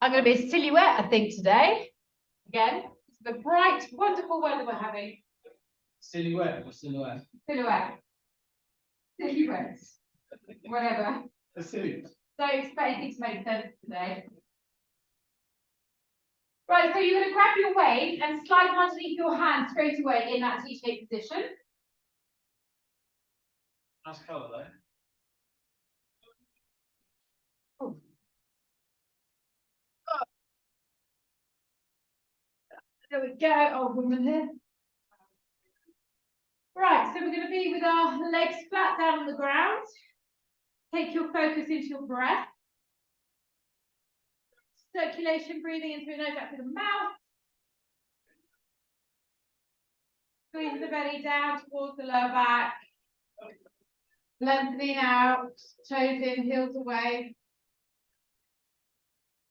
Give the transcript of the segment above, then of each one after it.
I'm going to be a silhouette, I think, today. Again, it's the bright, wonderful weather we're having. Silhouette or silhouette? Silhouette. Silhouettes. Whatever. A silhouette. Don't expect it to make sense today. Right, so you're going to grab your weight and slide them underneath your hand straight away in that T-shaped position. Nice colour though. Oh. There we go, old woman here. Right, so we're going to be with our legs flat down on the ground. Take your focus into your breath. Circulation, breathing in through the nose, out through the mouth. Squeeze the belly down towards the lower back. Lengthening out, toes in, heels away.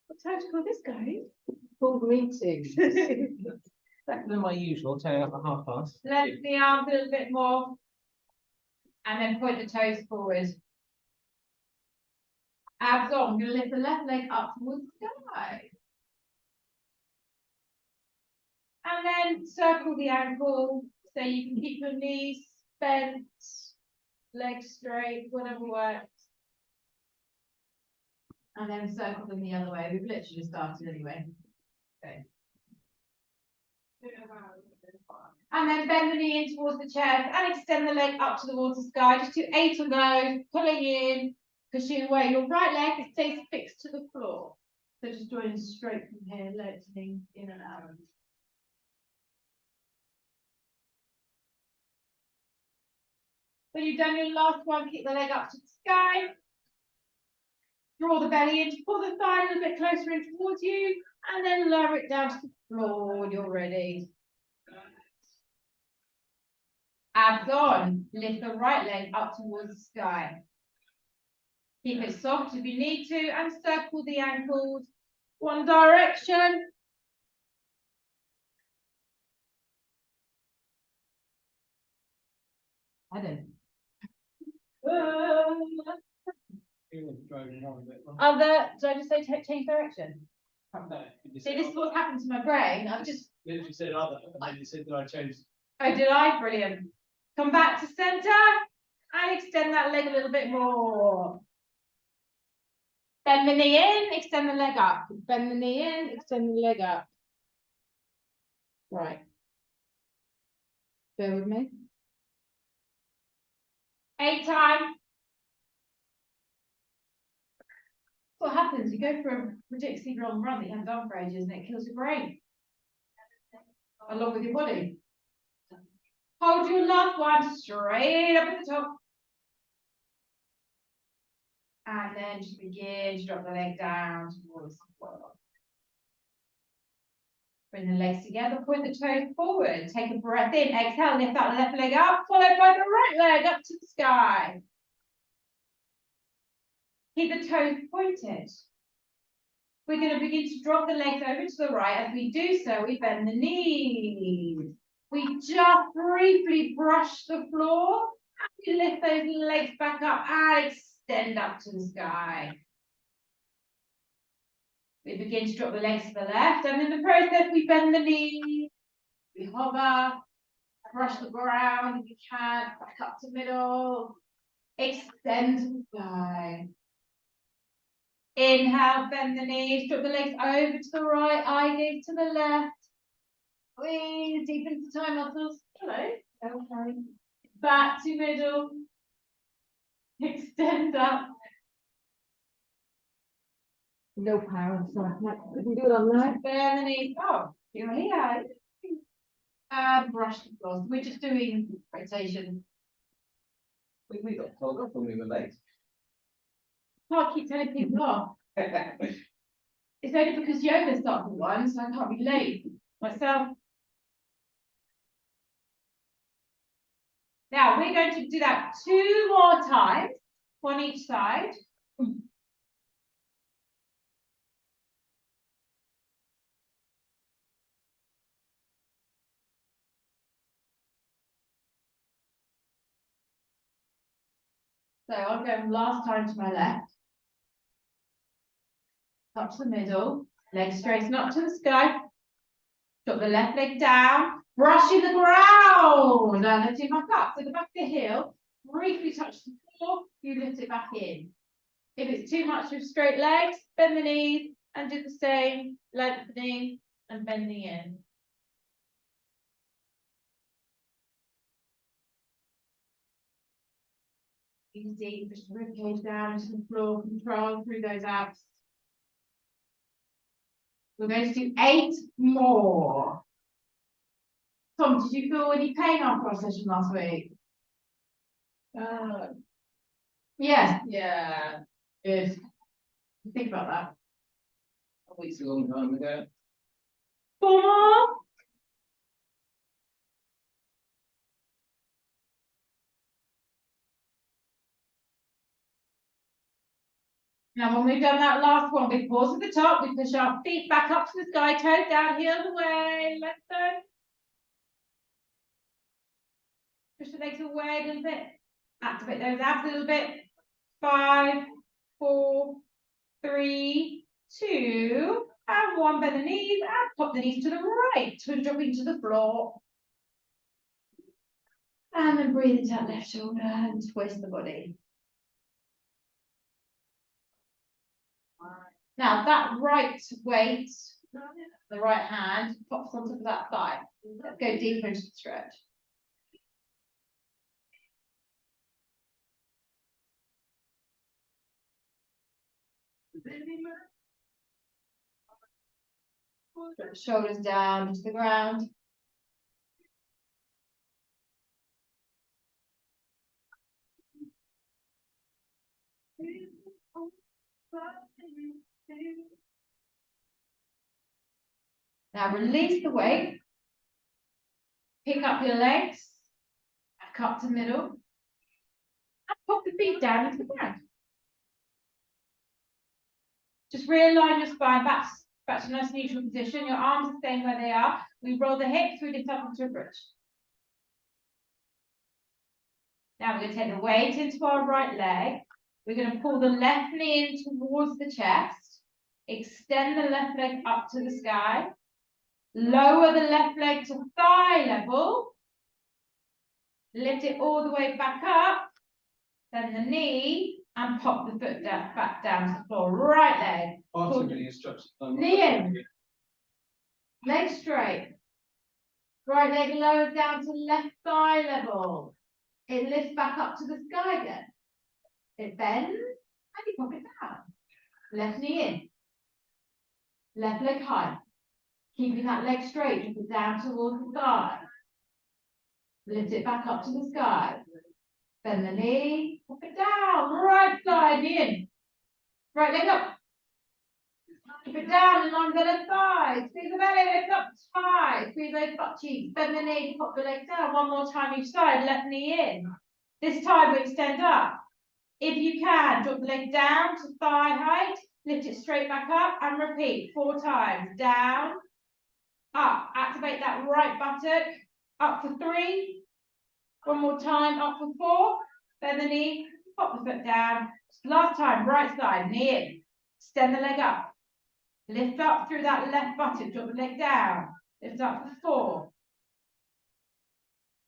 What time do you call this, guys? Full meeting. Better than my usual, turning up at past. Lengthen the arms a little bit more. And then point the toes forward. Abs on. I'm going to lift the left leg up towards the sky. And then circle the ankle so you can keep your knees bent, legs straight, whatever works. And then circle them the other way. We've literally just started anyway. Okay. And then bend the knee in towards the chest and extend the leg up to the water sky. Just do 8 on those, pulling in, pushing away. Your right leg stays fixed to the floor. So just joining straight from here, lengthening in and out. When you've done your last one, kick the leg up to the sky. Draw the belly in, pull the thigh a little bit closer in towards you, and then lower it down to the floor when you're ready. Abs on, lift the right leg up towards the sky. Keep it soft if you need to, and circle the ankles one direction. I don't. Other, did I just say change direction? No, See, this is what's happened to my brain. I've just literally said other, and then you said that I changed. Oh, did I? Brilliant. Come back to center and extend that leg a little bit more. Bend the knee in, extend the leg up. Bend the knee in, extend the leg up. Right. Bear with me. 8 times. What happens? You go for a ridiculously long run that you haven't done for ages and it kills your brain. Along with your body. Hold your last one straight up at the top. And then just begin to drop the leg down towards the floor. Bring the legs together, point the toes forward. Take a breath in, exhale, lift that left leg up, followed by the right leg up to the sky. Keep the toes pointed. We're going to begin to drop the legs over to the right. As we do so, we bend the knees. We just briefly brush the floor. And we lift those legs back up and extend up to the sky. We begin to drop the legs to the left, and in the process, we bend the knees, we hover, brush the ground if you can, back up to middle, extend to the sky. Inhale, bend the knees, drop the legs over to the right, eye gaze to the left. Squeeze deep into the thigh muscles. Hello. Okay. Back to middle. Extend up. No power, so I can do it on that. Bend the knees. Oh, you're here. And brush the floor. So we're just doing rotation. We got told off when we were late. Can't keep telling people off. It's only because yoga starts at 1, so I can't be late myself. Now we're going to do that 2 more times, one each side. So I'll go last time to my left, up to the middle, Legs straighten up to the sky. Drop the left leg down, brushing the ground, and lift it back up. So the back of the heel, briefly touch the floor, you lift it back in. If it's too much with straight legs, bend the knees and do the same, lengthening and bending in. Easy, push the ribcage down into the floor, control through those abs. We're going to do 8 more. Tom, did you feel any pain after our session last week? Yes. Yeah, Good. Think about that. a week's a long time ago. 4 more. Now, when we've done that last one, we pause at the top, we push our feet back up to the sky, toes down, heels away, let's go. Push the legs away a little bit. Activate those abs a little bit. 5, 4, 3, 2, and 1. Bend the knees and pop the knees to the right. Twin dropping to the floor. And then breathe into that left shoulder and twist the body. Now that right weight, the right hand, pops on top of that thigh. Let's go deeper into the stretch. Put the shoulders down to the ground. Now release the weight. Pick up your legs, back up to middle, and pop the feet down into the ground. Just realign your spine back to a nice neutral position. Your arms are staying where they are. We roll the hips, we lift up into a bridge. Now we're going to take the weight into our right leg. We're going to pull the left knee in towards the chest. Extend the left leg up to the sky. Lower the left leg to thigh level. Lift it all the way back up. Bend the knee and pop the foot down, back down to the floor. Right leg. Far too many instructions. Knee in. Leg straight. Right leg lowered down to left thigh level. It lifts back up to the sky again. It bends and you pop it down. Left knee in. Left leg high. Keeping that leg straight, drop it down towards the thigh. Lift it back up to the sky. Bend the knee, pop it down. Right side in. Right leg up. Keep it down in line with the left thigh. Squeeze the belly, lift up high. Squeeze those butt cheeks. Bend the knee, pop the leg down. One more time each side. Left knee in. This time we extend up. If you can, drop the leg down to thigh height. Lift it straight back up and repeat 4 times. Down, up. Activate that right buttock. Up for 3. One more time. Up for 4. Bend the knee. Pop the foot down. Last time. Right side. Knee in. Extend the leg up. Lift up through that left buttock. Drop the leg down. Lift up for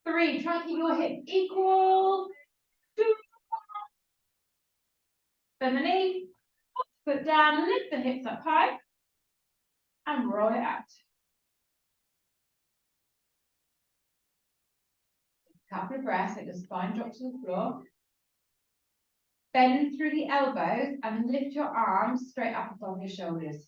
4. 3. Try to keep your hips equal. 2. Bend the knee. Foot down. Lift the hips up high. And roll it out. Couple of breaths, let the spine drop to the floor. Bend through the elbows and lift your arms straight up above your shoulders.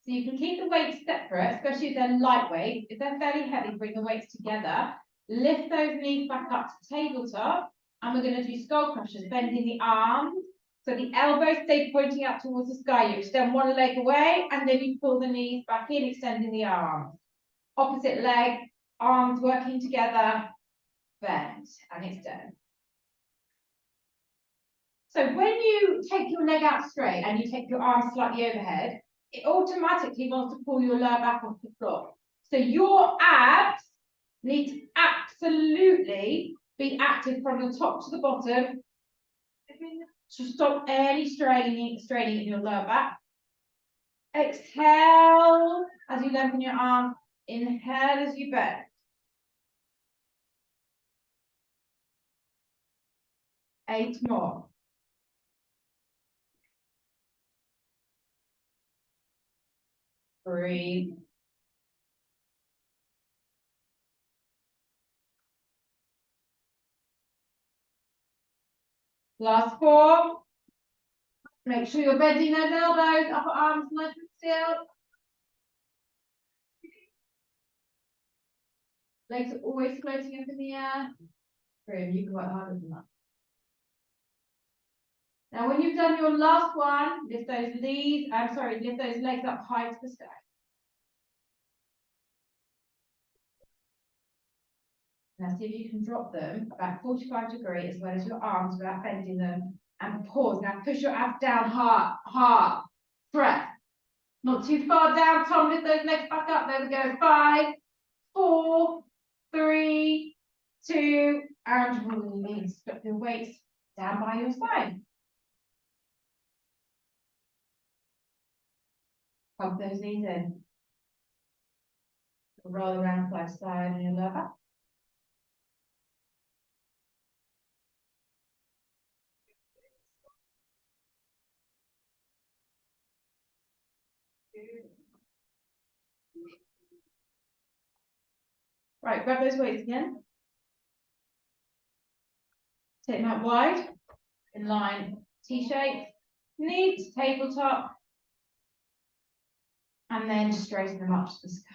So you can keep the weights separate, especially if they're lightweight. If they're fairly heavy, bring the weights together. Lift those knees back up to tabletop. And we're going to do skull crushers, bending the arms. So the elbows stay pointing up towards the sky. You extend one leg away and then you pull the knees back in, extending the arms. Opposite leg, arms working together, bend, and extend. So when you take your leg out straight and you take your arms slightly overhead, it automatically wants to pull your lower back off the floor. So your abs need to absolutely be active from the top to the bottom So stop any straining in your lower back. Exhale as you lengthen your arms. Inhale as you bend. Eight more. Breathe. Last 4. Make sure you're bending those elbows, upper arms nice and still. Legs are always floating up in the air. Brilliant, you can work harder than that. Now, when you've done your last one, lift those lift those legs up high to the sky. Now, see if you can drop them about 45 degrees as well as your arms without bending them. And pause. Now, push your abs down hard. Breath. Not too far down, Tom. Lift those legs back up. There we go. 5, 4, 3, 2, and release. Drop your weights down by your side. Hug those knees in. Roll around side to side on your lower back. Right, grab those weights again. Take them out wide, in line, T-shape, knees to tabletop, and then straighten them up to the sky.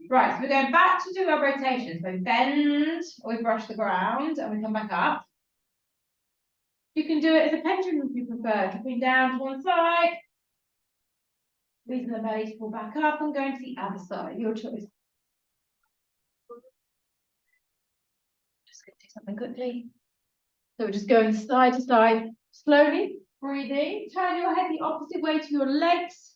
Right, so we're going back to do our rotation. So bend, or we brush the ground, and we come back up. You can do it as a pendulum if you prefer, dropping down to one side, squeezing the belly to pull back up, and going to the other side, your choice. Just going to do something quickly. So we're just going side to side, slowly, breathing. Turn your head the opposite way to your legs.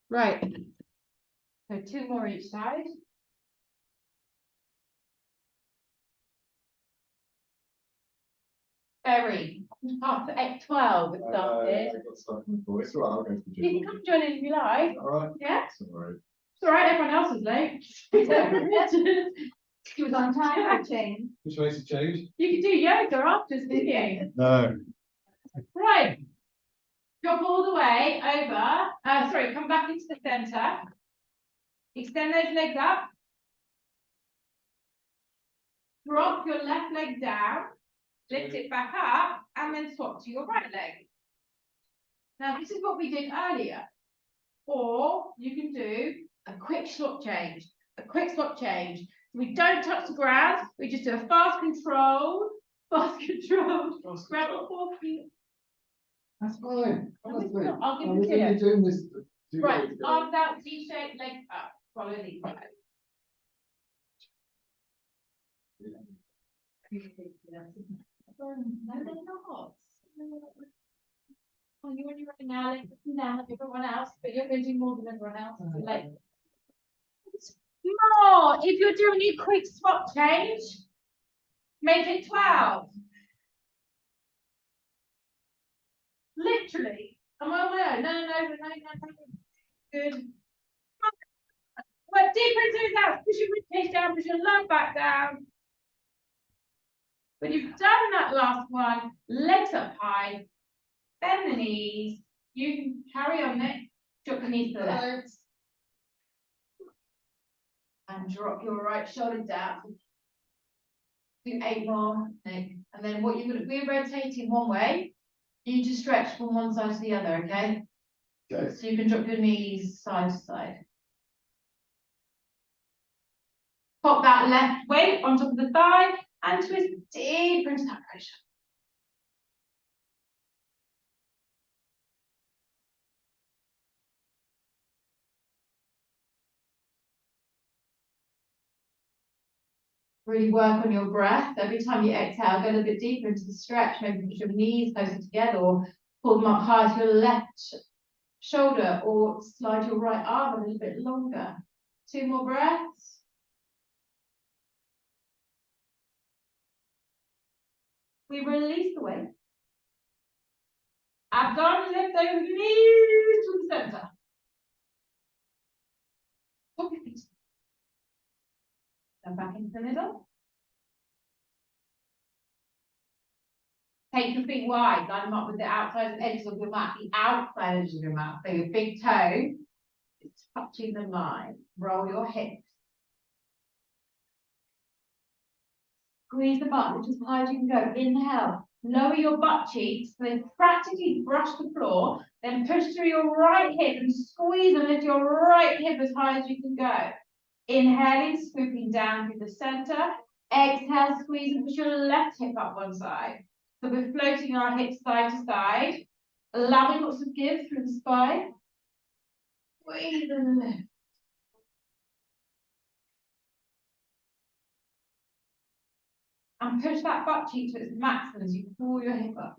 Right. So 2 more each side. Very. After 12 it started. I got stuck in the voice. Well, I'll go to the You can gym. come join in if you like. All right. Yeah? Sorry. It's all right, everyone else is late. She was on time for change. Which way to change? You could do yoga after, didn't you? No. Right. Drop all the way over. Sorry, come back into the center. Extend those legs up. Drop your left leg down. Lift it back up and then swap to your right leg. Now, this is what we did earlier. Or you can do a quick slot change. A quick slot change. We don't touch the ground. We just do a fast control. Grab the 4 feet. That's fine. No, Honestly. it's not. I'll give I'm it to you. really doing this. Right, arms out, T-shape, legs up. Follow these guys. No, they're not. Oh, you're on your own now, legs up and down like everyone else, but you're going to do more than everyone else. Like, more. If you're doing your quick swap change, make it 12. Literally. I'm on my own. No. Good. Work deeper into his out. Push your ribcage down, push your low back down. When you've done that last one, legs up high, bend the knees. You can carry on it. Drop the knees to the left. And drop your right shoulder down. Do 8 more. And then what you're going to be rotating one way. You need to stretch from one side to the other, okay? Okay. So you can drop your knees side to side. Pop that left weight on top of the thigh and twist deep into that pressure. Really work on your breath. Every time you exhale, go a little bit deeper into the stretch. Maybe put your knees closer together or pull them up high to your left shoulder or slide your right arm a little bit longer. 2 more breaths. We release the weight. Abdomen lift over the knees to the center. Okay. Then back into the middle. Take your feet wide, line them up with the outside edges of your mat, the outside edges of your mat. So your big toe is touching the line. Roll your hips. Squeeze the butt, which is as high as you can go. Inhale. Lower your butt cheeks, then practically brush the floor. Then push through your right hip and squeeze and lift your right hip as high as you can go. Inhaling, swooping down through the center. Exhale, squeeze and push your left hip up one side. So we're floating our hips side to side, allowing lots of give through the spine. Squeeze and lift. And push that butt cheek to its maximum as you pull your hip up.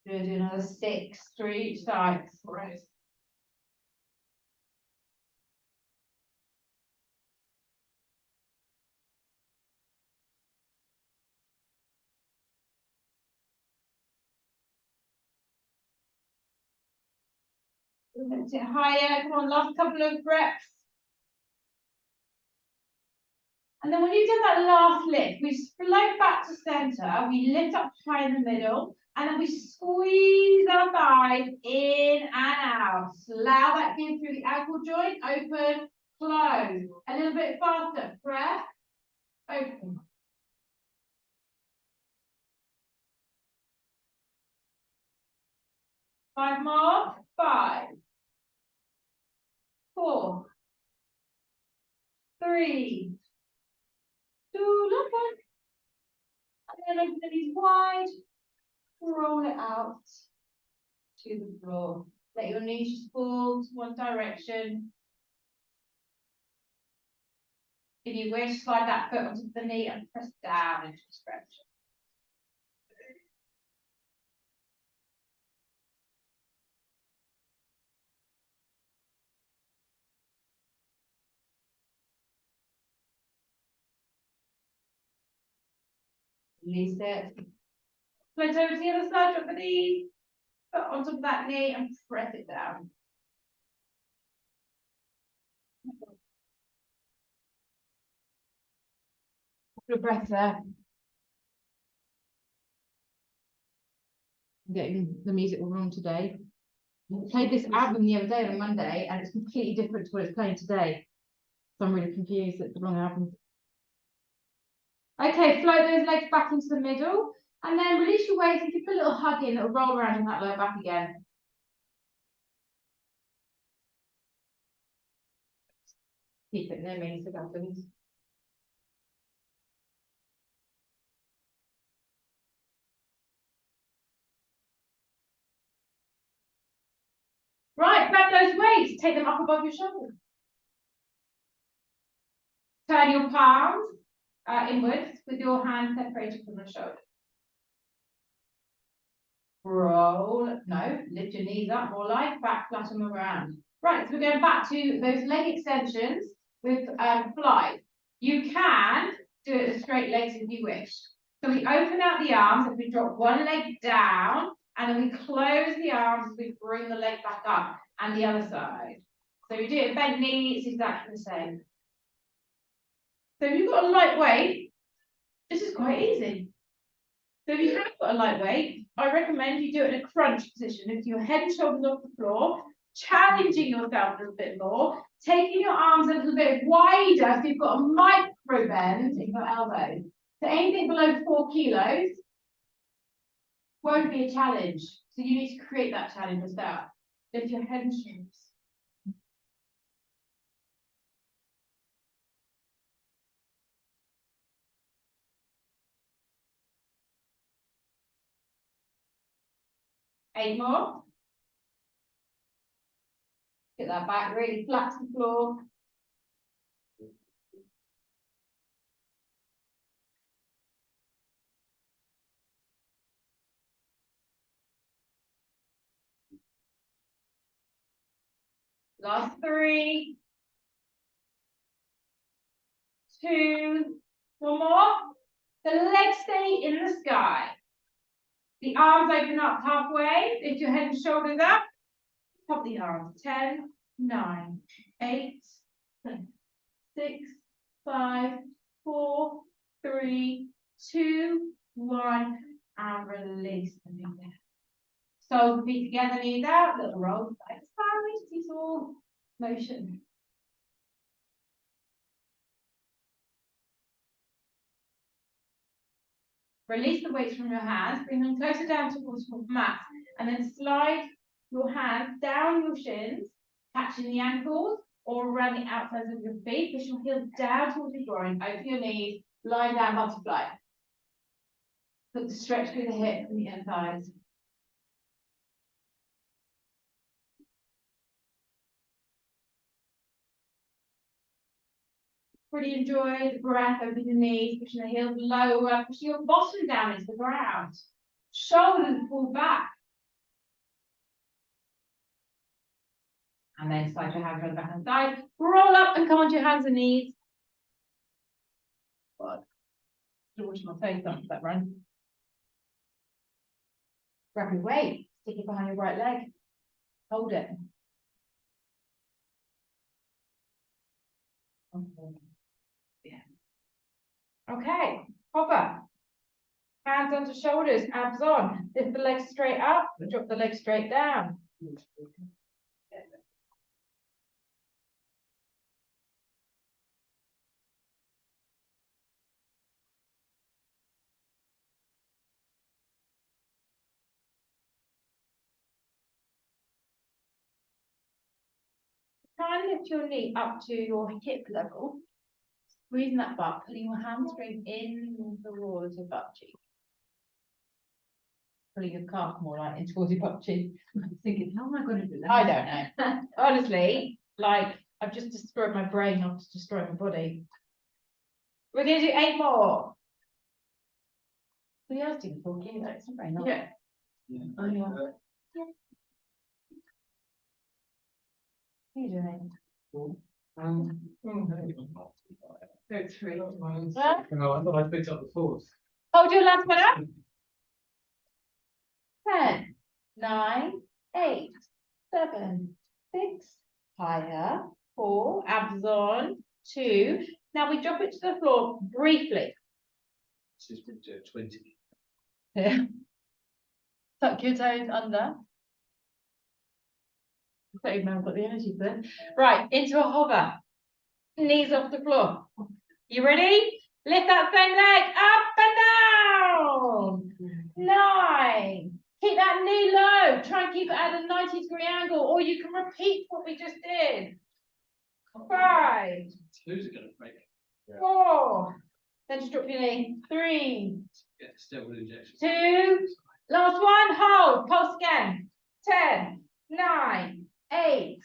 We're gonna do another 6 through each side. Right. Lift it higher. Come on, last couple of reps. And then when you've done that last lift, we float back to center. We lift up high in the middle. And then we squeeze our thighs in and out. Allow that give through the ankle joint. Open, close. A little bit faster. Breath. Open. Five more. 5, 4, 3, 2, look back. And then open the knees wide. Roll it out to the floor. Let your knees just fall to one direction. If you wish, slide that foot onto the knee and press down into the stretch. Release it. Float over to the other side, drop the knee, foot on top of that knee and press it down. Your breath there. I'm getting the music wrong today. I played this album the other day on Monday and it's completely different to what it's playing today. So I'm really confused at the wrong album. Okay, float those legs back into the middle and then release your weight. If you put a little hug in, it'll roll around in that lower back again. Keep it near me so that happens. Right, grab those weights, take them up above your shoulders. Turn your palms inwards with your hands separated from the shoulder. Roll, no, lift your knees up, more like back, flatten them around. Right, so we're going back to those leg extensions with fly. You can do it with straight legs if you wish. So we open out the arms as we drop one leg down, and then we close the arms as we bring the leg back up, and the other side. So we do it bent knee, it's exactly the same. So if you've got a light weight, this is quite easy. So if you have got a light weight, I recommend you do it in a crunch position. If your head and shoulders off the floor, challenging yourself a little bit more, taking your arms a little bit wider so you've got a micro bend in your elbows. So anything below 4 kilos won't be a challenge. So you need to create that challenge yourself. Lift your head and shoulders. 8 more. Get that back really flat to the floor. Last 3. 2. 1 more. The legs stay in the sky. The arms open up halfway. Lift your head and shoulders up. Pop the arms. 10, 9, 8, 7, 6, 5, 4, 3, 2, 1, and release the knee down. Soles and feet together, knees out, little roll side to side, seesaw motion. Release the weights from your hands, bring them closer down towards your mat, and then slide your hands down your shins, catching the ankles or around the outsides of your feet. Push your heels down towards your groin, open your knees, lie down, butterfly. Put the stretch through the hips and the inner thighs. Really enjoy the breath, open the knees, pushing the heels lower, pushing your bottom down into the ground. Shoulders pull back. And then slide your hands around the back and side. Roll up and come onto your hands and knees. What? Should wash my face after that run. Grab your weight, stick it behind your right leg. Hold it. Okay, hover. Hands onto shoulders, abs on. Lift the legs straight up, drop the legs straight down. Try and lift your knee up to your hip level. Squeezing that butt, pulling your hamstring in towards your butt cheek. Pulling your calf more like in towards your butt cheek. I'm thinking, how am I going to do that? I don't know. Honestly, like I've just destroyed my brain, not to destroy my body. We're going to do 8 more. We are doing 4 kilos, very nice. Yeah. Oh, yeah. What are you doing? Go 3. Huh? No, I thought I picked up the 4th. Hold your last one up. 10, 9, 8, 7, 6, higher, 4, abs on, 2. Now we drop it to the floor briefly. She's been doing 20. Yeah. Tuck your toes under. I don't even know I've got the energy for it. Right, into a hover. Knees off the floor. You ready? Lift that same leg up and down. 9. Keep that knee low. Try and keep it at a 90-degree angle, or you can repeat what we just did. 5. Who's it going to break? 4. Then just drop your knee. 3. Get the steroid injection. 2. Last one. Hold. Pulse again. 10, 9, 8,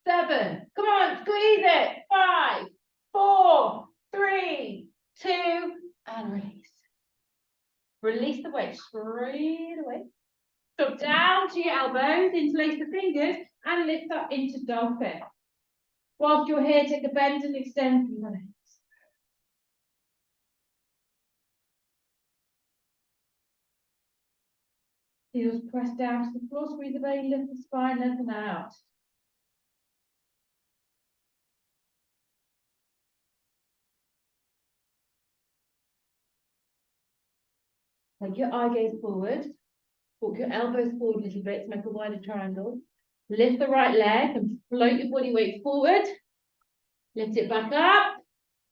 7. Come on, squeeze it. 5, 4, 3, 2, and release. Release the weight straight away. Drop down to your elbows, interlace the fingers, and lift up into dolphin. Whilst you're here, take a bend and extend from the legs. Heels press down to the floor, squeeze the belly, lift the spine, lengthen out. Take your eye gaze forward. Walk your elbows forward a little bit to make a wider triangle. Lift the right leg and float your body weight forward. Lift it back up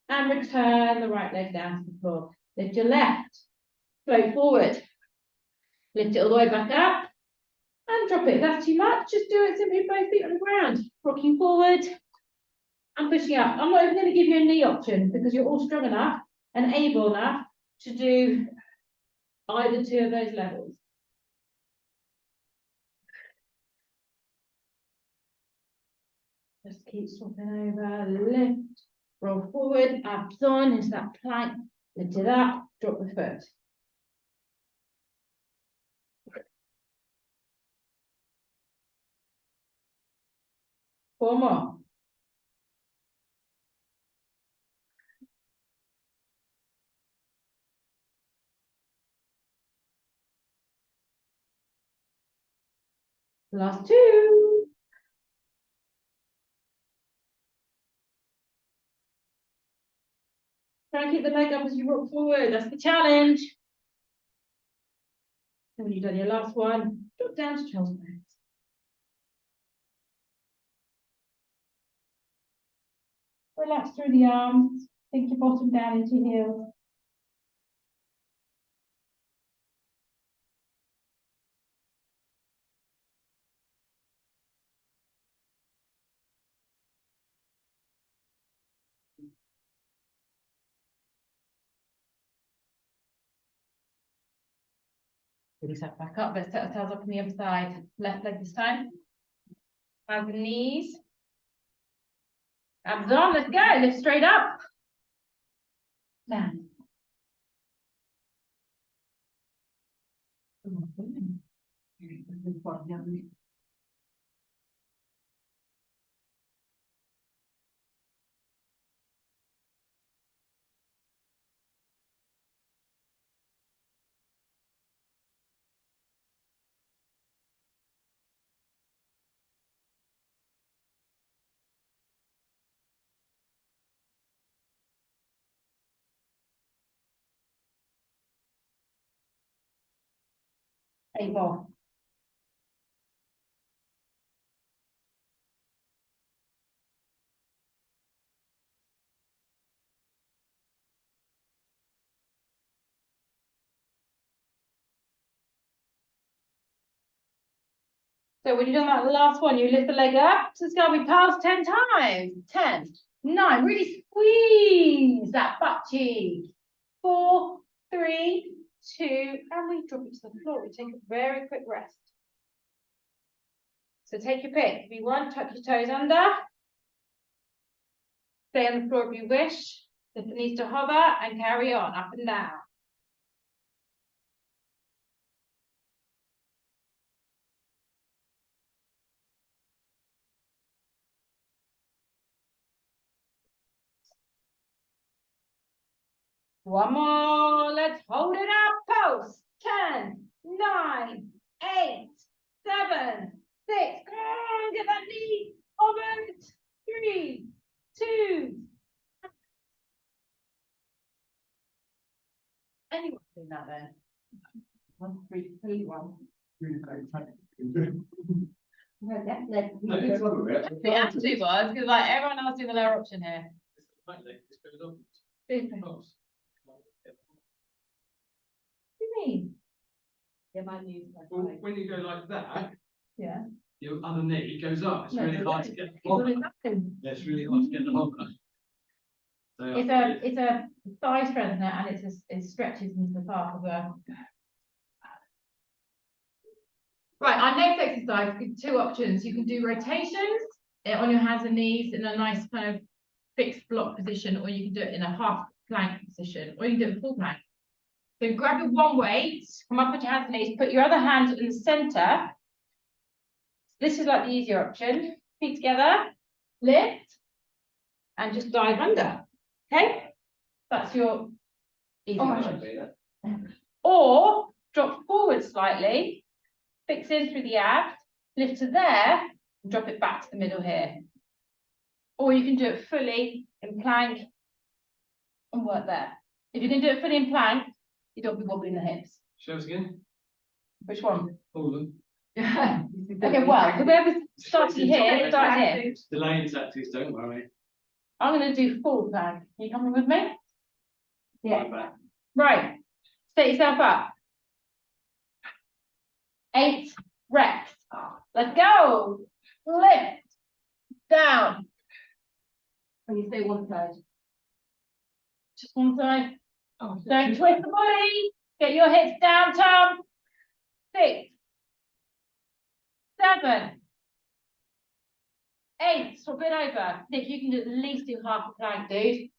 and return the right leg down to the floor. Lift your left, float forward. Lift it all the way back up and drop it. If that's too much, just do it simply with both feet on the ground. Rocking forward and pushing up. I'm not even going to give you a knee option because you're all strong enough and able enough to do either 2 of those levels. Just keep swapping over, lift, roll forward, abs on into that plank, lift it up, drop the foot. Four more. Last two. Try and keep the leg up as you rock forward. That's the challenge. And when you've done your last one, drop down to child's pose. Relax through the arms. Sink your bottom down into your heels. Put yourself back up. Let's set ourselves up on the other side. Left leg this time. Hands and knees. Abs on. Let's go. Lift straight up. Down. Table. So when you've done that last one, you lift the leg up. So it's going to be past 10 times. 10, 9. Really squeeze that butt cheek. 4, 3, 2, and we drop it to the floor. We take a very quick rest. So take your pick. If you want, tuck your toes under. Stay on the floor if you wish. Lift the knees to hover and carry on up and down. One more. Let's hold it up. Pose. 10, 9, 8, 7, 6. Come on, get that knee over. 3, 2. Anyone doing that then? 1, 3, 2, 1. Well, let's the attitude was because like everyone else doing the lower option here. Right leg, this goes on. Super. Pulse. What do you mean? Yeah, my knees. Well, when you go like that, Yeah. your other knee goes up. It's No, really it hard to is. get the It's all hover. in nothing. Yeah, it's really hard to get the hover. So, It's a thigh strengthener and it stretches into the part of the. Right, our next exercise gives two options. You can do rotations on your hands and knees in a nice kind of fixed block position, or you can do it in a half plank position, or you can do it in full plank. So grab your one weight, come up with your hands and knees, put your other hand in the center. This is like the easier option. Feet together, lift, and just dive under. Okay? That's your easy option. Or drop forward slightly, fix in through the abs, lift to there, and drop it back to the middle here. Or you can do it fully in plank and work there. If you can do it fully in plank, you don't be wobbling the hips. show us again. Which one? All of them. Okay, well, whoever's starting here, start here. Delaying tactics, don't worry. I'm going to do full plank. Are you coming with me? Yeah. Right back. Right. Set yourself up. 8 reps. Let's go. Lift. Down. When you say one side. Just one side. Oh, Don't twist the body. Get your hips down, Tom. 6, 7, 8, swap it over. Nick, you can at least do half a plank, dude.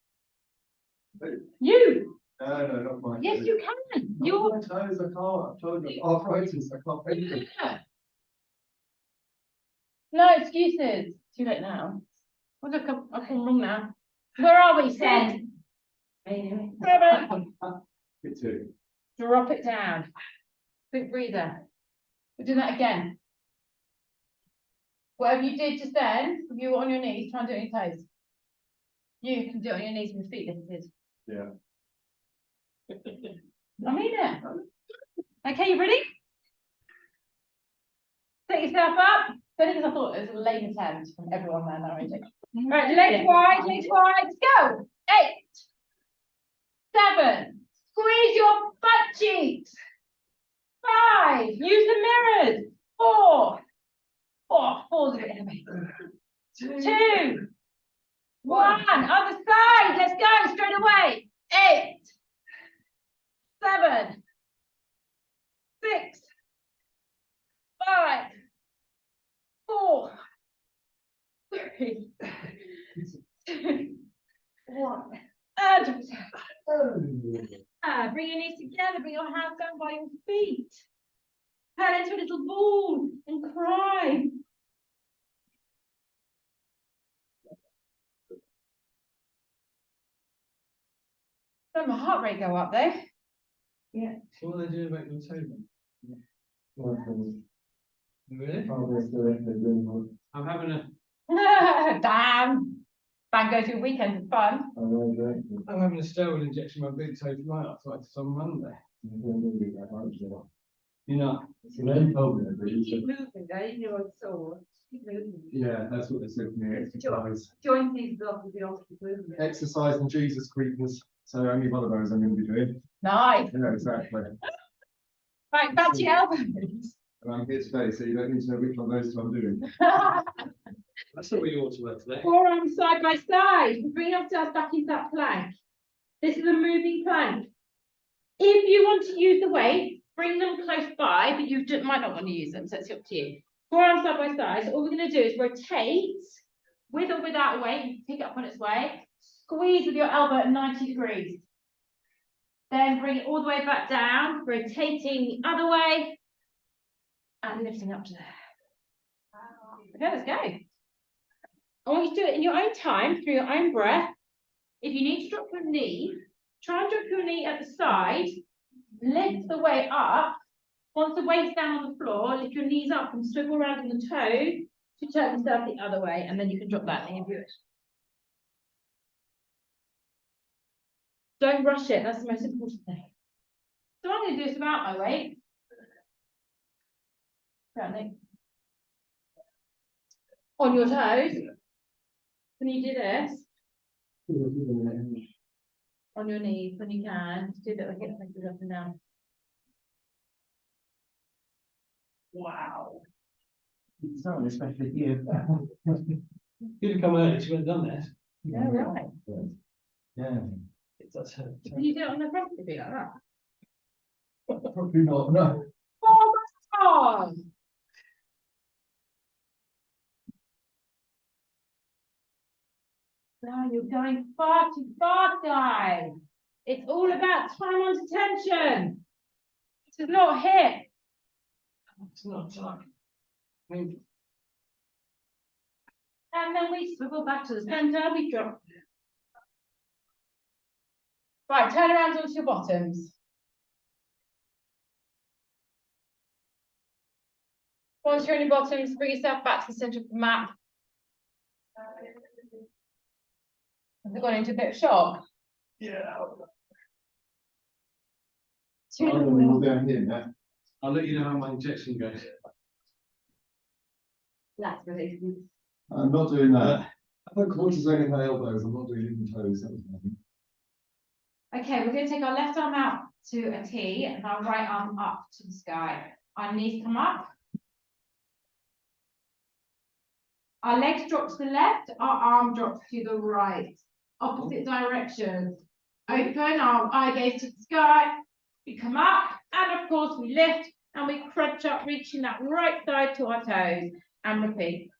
Who? You! No, not mine. Yes, you can. You're. My toes, I can't. I'm told you. Arthritis, I can't bend them. No excuses. Too late now. I've come wrong now. Where are we? 10. 7. Bit too. Drop it down. Quick breather. We'll do that again. Whatever you did just then, if you were on your knees, try and do it on your toes. You can do it on your knees with your feet lifted. Yeah. I mean it. Okay, you ready? Set yourself up. Only because I thought it was a lame attempt from everyone there now, already. Right, legs wide, let's go. 8, 7, squeeze your butt cheeks. 5, use the mirrors. 4, 4's a bit heavy. 2, 1, other side, let's go straight away. 8, 7, 6, 5, 4, 3, 2, 1. Bring your knees together, bring your hands down by your feet. Turn into a little ball and cry. Don't my heart rate go up though. So what are they doing about your toe then? Really? I'm having a Damn. Van go through weekends of fun. I'm having a steroid injection in my big toe for my arthritis on Monday. You know. Keep moving, though, you know it's sore. Keep moving. Yeah, that's what they said to me. Exercise. Join these up and be able to keep moving. Exercise and Jesus creepers. So only one of those I'm going to be doing. Nice. Yeah, exactly. Right, back to your elbows. And I'm here today, so you don't need to know which one of those two I'm doing. That's not what you ought to wear today. Forearms side by side. Bring yourself back into that plank. This is a moving plank. If you want to use the weight, bring them close by, but you might not want to use them, so it's up to you. Forearms side by side. So all we're going to do is rotate with or without weight. Pick it up on its way. Squeeze with your elbow at 90 degrees. Then bring it all the way back down, rotating the other way, and lifting up to there. Okay, let's go. I want you to do it in your own time, through your own breath. If you need to drop your knee, try and drop your knee at the side, lift the weight up. Once the weight's down on the floor, lift your knees up and swivel around on the toes to turn yourself the other way, and then you can drop that knee and do it. Don't rush it, that's the most important thing. So I'm going to do this without my weight. Apparently. On your toes. Can you do this? On your knees when you can. Do that hip flexors up and down. Wow. It's not especially you. You'd have come early, she would have done this. Yeah, right. Yeah. That's her. Can you do it on the front of you like that? Probably not, no. Oh my God. Now you're going far too fast, guys. It's all about time on tension. This is not hip. It's not like. I mean, And then we swivel back to the center, we drop. Right, turn around onto your bottoms. Once you're on your bottoms, bring yourself back to the center of the mat. Have they gone into a bit of shock? yeah. All down here now. I'll let you know how my injection goes. That's ridiculous. I'm not doing that. I put cortisone in my elbows. I'm not doing it in my toes. That was nothing. Okay, we're going to take our left arm out to a T and our right arm up to the sky. Our knees come up. Our legs drop to the left, our arm drops to the right. Opposite directions. Open our eye gaze to the sky. We come up, and of course we lift and we crunch up, reaching that right side to our toes, and repeat.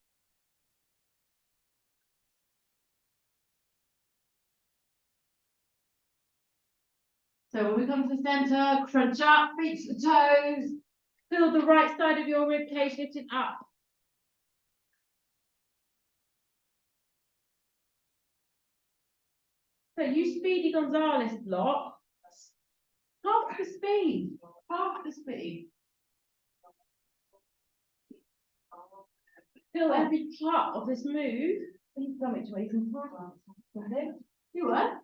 So when we come to the centre, crunch up, reach the toes, feel the right side of your rib cage lifting up. So you Speedy Gonzalez block, half the speed, half the speed. Feel every part of this move. He's coming to Aiken Park. You what?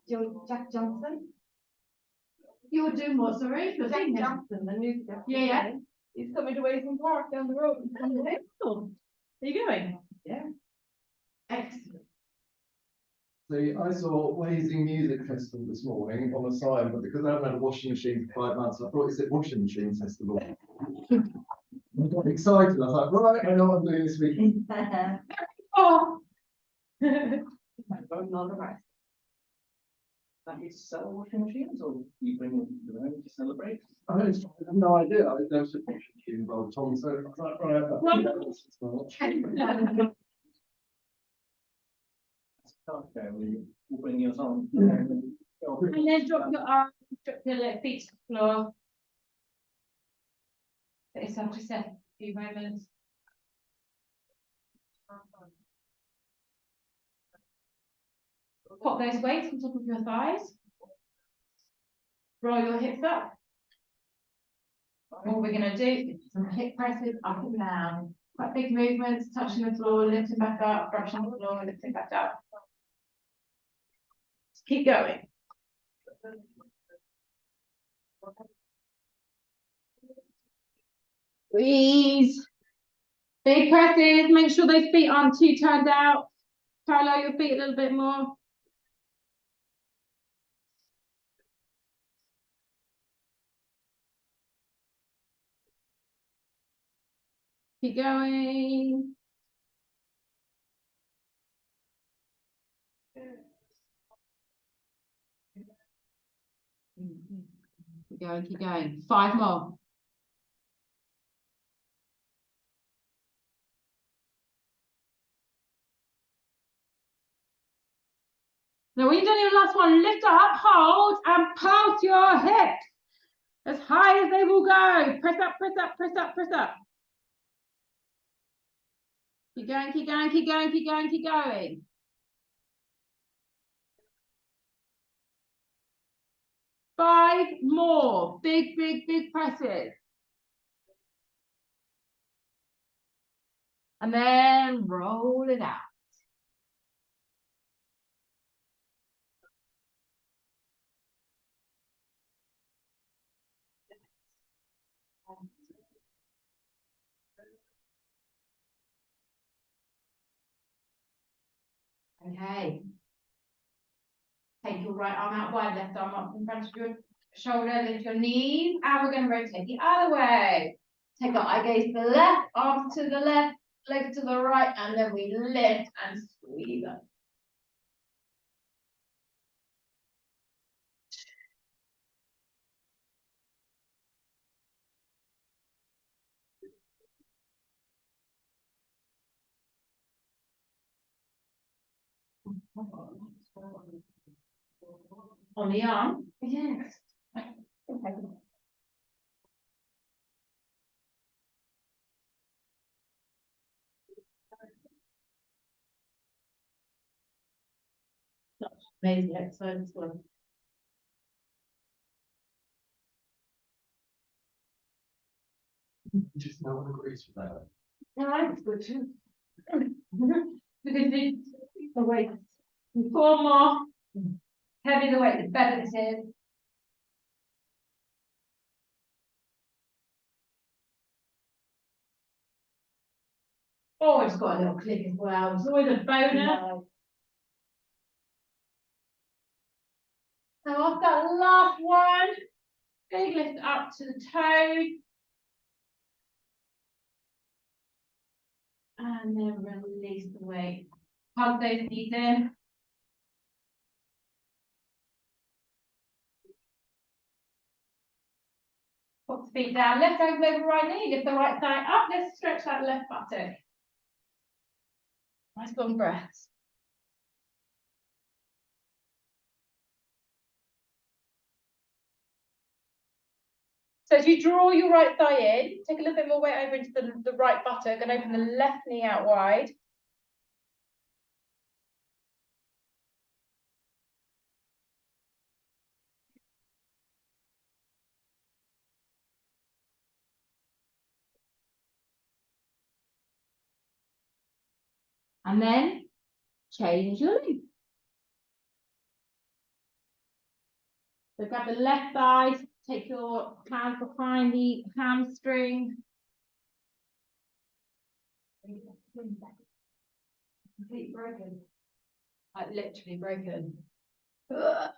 Jack Johnson. You're doing what, sorry? Jack Johnson, the new guy. Yeah. He's coming to Aiken Park down the road. He's coming to Cool. Are you going? Yeah. Excellent. See, I saw Wazing Music Festival this morning on a sign, but because I haven't had a washing machine for 5 months, I thought it said Washing Machine Festival. I got excited. I was like, right, I know what I'm doing this week. Oh. All the rest. That is sell washing machines, or you bring them to home to celebrate? I have no idea. There was a washing machine involved, Tom, so I was like, right, Okay, we'll bring yours on. And then drop your arms, drop your feet to the floor. Put yourself to set a few moments. Pop those weights on top of your thighs. Roll your hips up. What we're going to do is some hip presses up and down. Quite big movements, touching the floor, lifting back up, brushing the floor, lifting back up. Just keep going. Squeeze. Big presses. Make sure those feet aren't too turned out. Parallel your feet a little bit more. Keep going. Keep going, keep going. 5 more. Now, when you've done your last one, lift up, hold, and pulse your hips as high as they will go. Press up, press up, press up, press up. Keep going, keep going, keep going, keep going, keep going. 5 more. Big, big, big presses. And then roll it out. Okay. Take your right arm out wide, left arm up in front of your shoulder, lift your knees, and we're going to rotate the other way. Take our eye gaze to the left, arms to the left, legs to the right, and then we lift and squeeze up. On the arm? Yes. Amazing exercise one. Just no one agrees with that. Yeah, it's good too. Because the weight, 4 more. Heavy the weight, the better this is. Oh, it's got a little click as well. It's always a bonus. So after that last one, big lift up to the toes. And then release the weight. Hug those knees in. Put the feet down, left ankle over right knee, lift the right thigh up, let's stretch that left buttock. Nice long breaths. So as you draw your right thigh in, take a little bit more weight over into the right buttock and open the left knee out wide. And then change your leg. So grab the left thigh, take your hand behind the hamstring. Completely broken. Like literally broken. Ugh.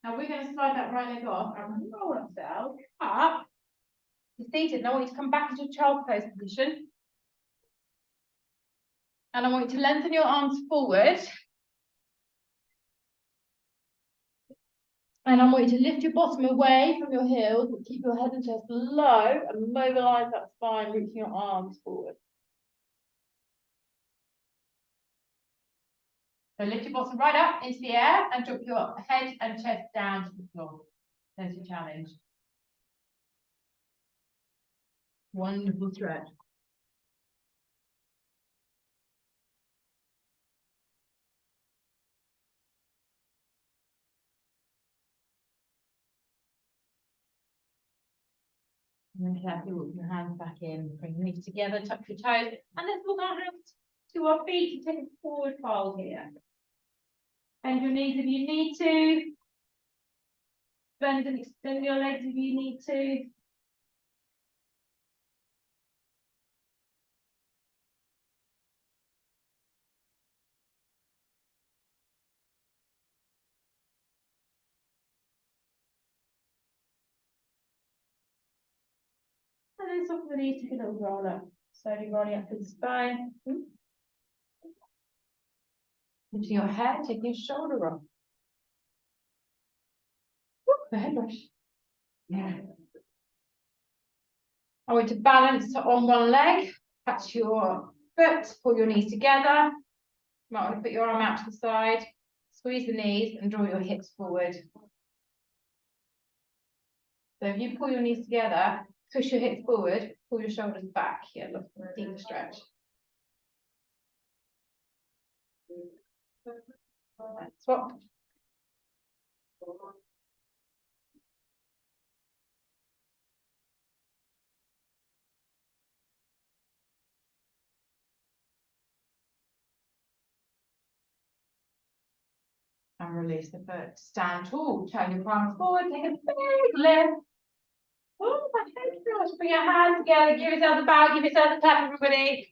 Now we're going to slide that right leg off and roll ourselves up. You're seated. Now I want you to come back into a child pose position. And I want you to lengthen your arms forward. And I want you to lift your bottom away from your heels, but keep your head and chest low and mobilize that spine, reaching your arms forward. So lift your bottom right up into the air and drop your head and chest down to the floor. There's your challenge. Wonderful stretch. And then carefully walk your hands back in, bring your knees together, tuck your toes, and let's walk our hands to our feet and take a forward fold here. Bend your knees if you need to. Bend and extend your legs if you need to. And then soften the knees, take a little roll up. Slowly rolling up to the spine. Lifting your head, taking your shoulder roll. The head rush. Yeah. I want you to balance on one leg. Catch your foot, pull your knees together. You might want to put your arm out to the side. Squeeze the knees and draw your hips forward. So if you pull your knees together, push your hips forward, pull your shoulders back. Here, look, deep stretch. Swap. And release the foot. Stand tall. Turn your palms forward. Take a big lift. Oh, my gosh. Bring your hands together. Give yourself a bow. Give yourself a clap, everybody.